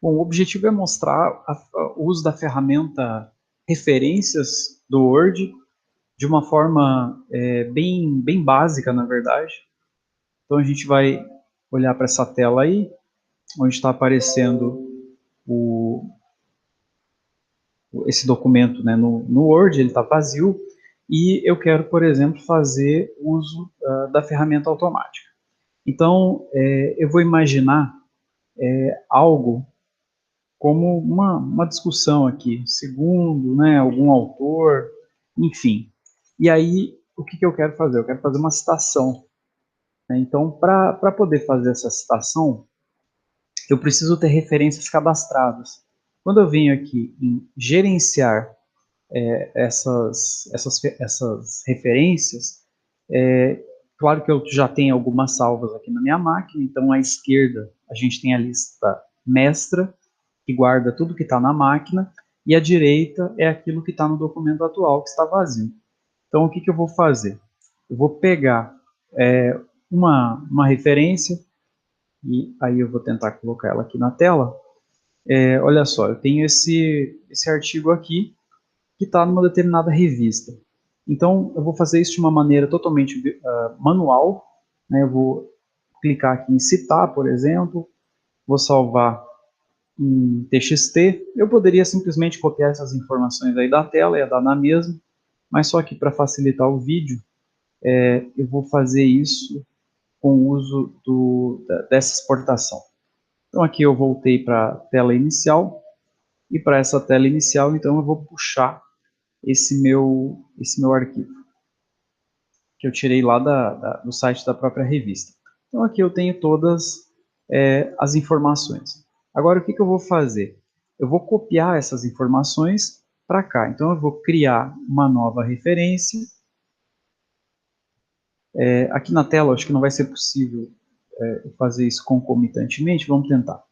Bom, o objetivo é mostrar o uso da ferramenta referências do Word de uma forma bem básica, na verdade. Então a gente vai olhar para essa tela aí, onde está aparecendo esse documento, né, no Word, ele está vazio, e eu quero, por exemplo, fazer uso da ferramenta automática. Então, eu vou imaginar algo como uma discussão aqui, segundo, né, algum autor, enfim. E aí, o que eu quero fazer? Eu quero fazer uma citação, né? Então, para poder fazer essa citação, eu preciso ter referências cadastradas. Quando eu venho aqui em gerenciar essas referências, claro que eu já tenho algumas salvas aqui na minha máquina, então à esquerda a gente tem a lista mestra, que guarda tudo que está na máquina, e à direita é aquilo que está no documento atual, que está vazio. Então o que eu vou fazer? Eu vou pegar uma referência, e aí eu vou tentar colocar ela aqui na tela. Olha só, eu tenho esse artigo aqui, que está numa determinada revista. Então, eu vou fazer isso de uma maneira totalmente manual, né? Eu vou clicar aqui em citar, por exemplo, vou salvar em TXT. Eu poderia simplesmente copiar essas informações aí da tela, ia dar na mesma, mas só que para facilitar o vídeo, eu vou fazer isso com o uso dessa exportação. Então, aqui eu voltei para a tela inicial, e para essa tela inicial, então, eu vou puxar esse meu arquivo, que eu tirei lá do site da própria revista. Então aqui eu tenho todas as informações. Agora o que eu vou fazer? Eu vou copiar essas informações para cá. Então eu vou criar uma nova referência. Aqui na tela acho que não vai ser possível fazer isso concomitantemente, vamos tentar.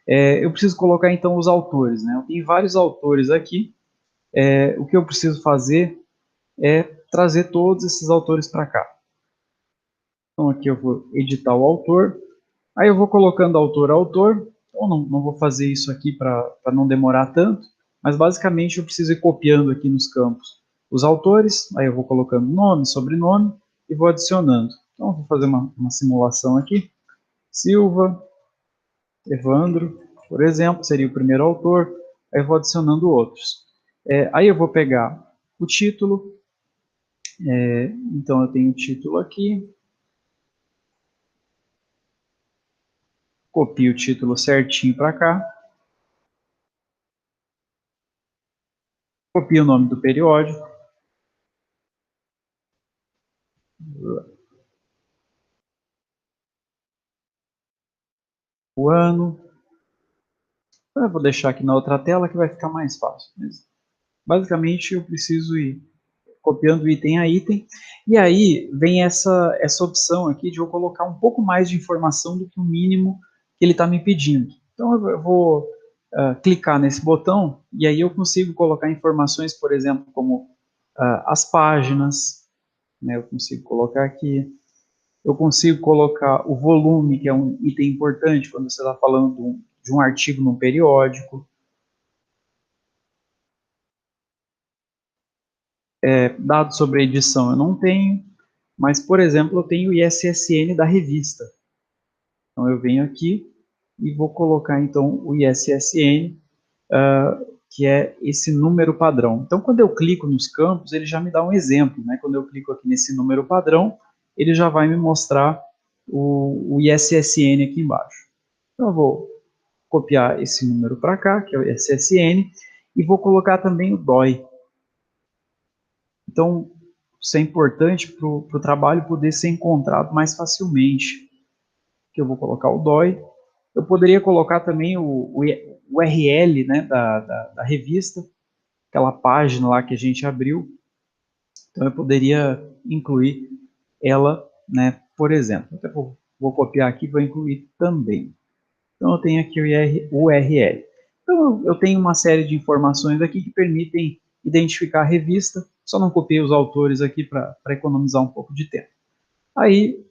Eu preciso colocar então os autores, né? Eu tenho vários autores aqui. O que eu preciso fazer é trazer todos esses autores para cá. Então aqui eu vou editar o autor, aí eu vou colocando autor a autor. Então não vou fazer isso aqui para não demorar tanto, mas basicamente eu preciso ir copiando aqui nos campos os autores, aí eu vou colocando nome, sobrenome e vou adicionando. Então eu vou fazer uma simulação aqui. Silva, Evandro, por exemplo, seria o primeiro autor, aí eu vou adicionando outros. Aí eu vou pegar o título, então eu tenho o título aqui, copio o título certinho para cá, copio o nome do periódico, o ano. Eu vou deixar aqui na outra tela que vai ficar mais fácil. Mas, basicamente eu preciso ir copiando item a item, e aí vem essa opção aqui de eu colocar um pouco mais de informação do que o mínimo que ele está me pedindo. Então eu vou clicar nesse botão, e aí eu consigo colocar informações, por exemplo, como as páginas, né, eu consigo colocar aqui. Eu consigo colocar o volume, que é um item importante quando você está falando de um artigo num periódico. Dados sobre a edição eu não tenho, mas, por exemplo, eu tenho o ISSN da revista. Então eu venho aqui e vou colocar então o ISSN, que é esse número padrão. Então quando eu clico nos campos, ele já me dá um exemplo, né? Quando eu clico aqui nesse número padrão, ele já vai me mostrar o ISSN aqui embaixo. Então eu vou copiar esse número para cá, que é o ISSN, e vou colocar também o DOI. Então, isso é importante para o trabalho poder ser encontrado mais facilmente. Que eu vou colocar o DOI. Eu poderia colocar também o URL, né, da revista, aquela página lá que a gente abriu. Então eu poderia incluir ela, né, por exemplo. Até vou copiar aqui e vou incluir também. Então eu tenho aqui o URL. Então eu tenho uma série de informações aqui que permitem identificar a revista, só não copiei os autores aqui para economizar um pouco de tempo. Aí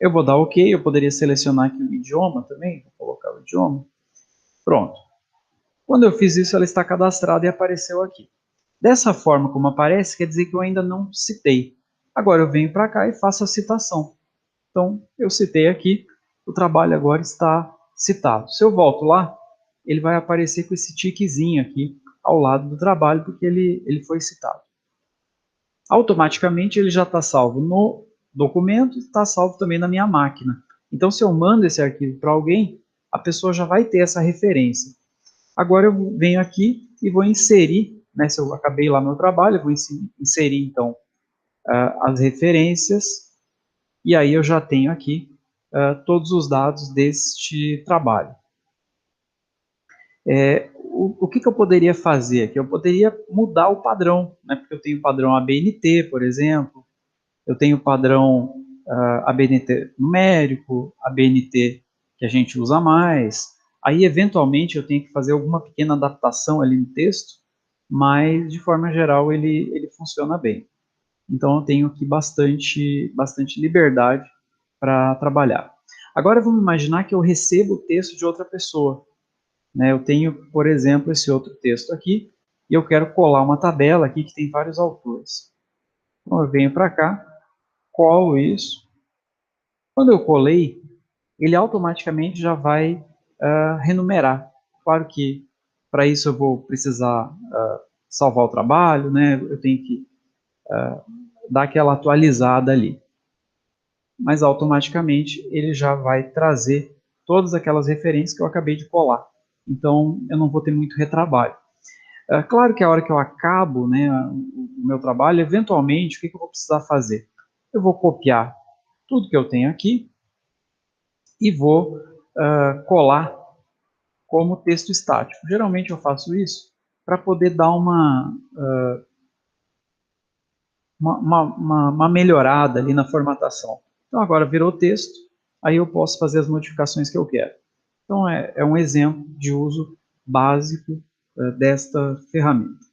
eu vou dar OK, eu poderia selecionar aqui o idioma também, vou colocar o idioma. Pronto. Quando eu fiz isso, ela está cadastrada e apareceu aqui. Dessa forma como aparece, quer dizer que eu ainda não citei. Agora eu venho para cá e faço a citação. Então, eu citei aqui, o trabalho agora está citado. Se eu volto lá, ele vai aparecer com esse tiquezinho aqui ao lado do trabalho, porque ele foi citado. Automaticamente ele já está salvo no documento, está salvo também na minha máquina. Então, se eu mando esse arquivo para alguém, a pessoa já vai ter essa referência. Agora eu venho aqui e vou inserir, né, se eu acabei lá meu trabalho, eu vou inserir então as referências, e aí eu já tenho aqui todos os dados deste trabalho. O que eu poderia fazer aqui? Eu poderia mudar o padrão, né, porque eu tenho o padrão ABNT, por exemplo, eu tenho o padrão ABNT numérico, ABNT que a gente usa mais. Aí, eventualmente, eu tenho que fazer alguma pequena adaptação ali no texto, mas, de forma geral, ele funciona bem. Então, eu tenho aqui bastante liberdade para trabalhar. Agora, vamos imaginar que eu recebo o texto de outra pessoa. Né? Eu tenho, por exemplo, esse outro texto aqui, e eu quero colar uma tabela aqui que tem vários autores. Então, eu venho para cá, colo isso. Quando eu colei, ele automaticamente já vai renumerar. Claro que para isso eu vou precisar salvar o trabalho, né? Eu tenho que dar aquela atualizada ali. Mas automaticamente ele já vai trazer todas aquelas referências que eu acabei de colar. Então eu não vou ter muito retrabalho. Claro que a hora que eu acabo, né, o meu trabalho, eventualmente, o que eu vou precisar fazer? Eu vou copiar tudo que eu tenho aqui e vou colar como texto estático. Geralmente eu faço isso para poder dar uma melhorada ali na formatação. Então agora virou texto, aí eu posso fazer as modificações que eu quero. Então é um exemplo de uso básico desta ferramenta.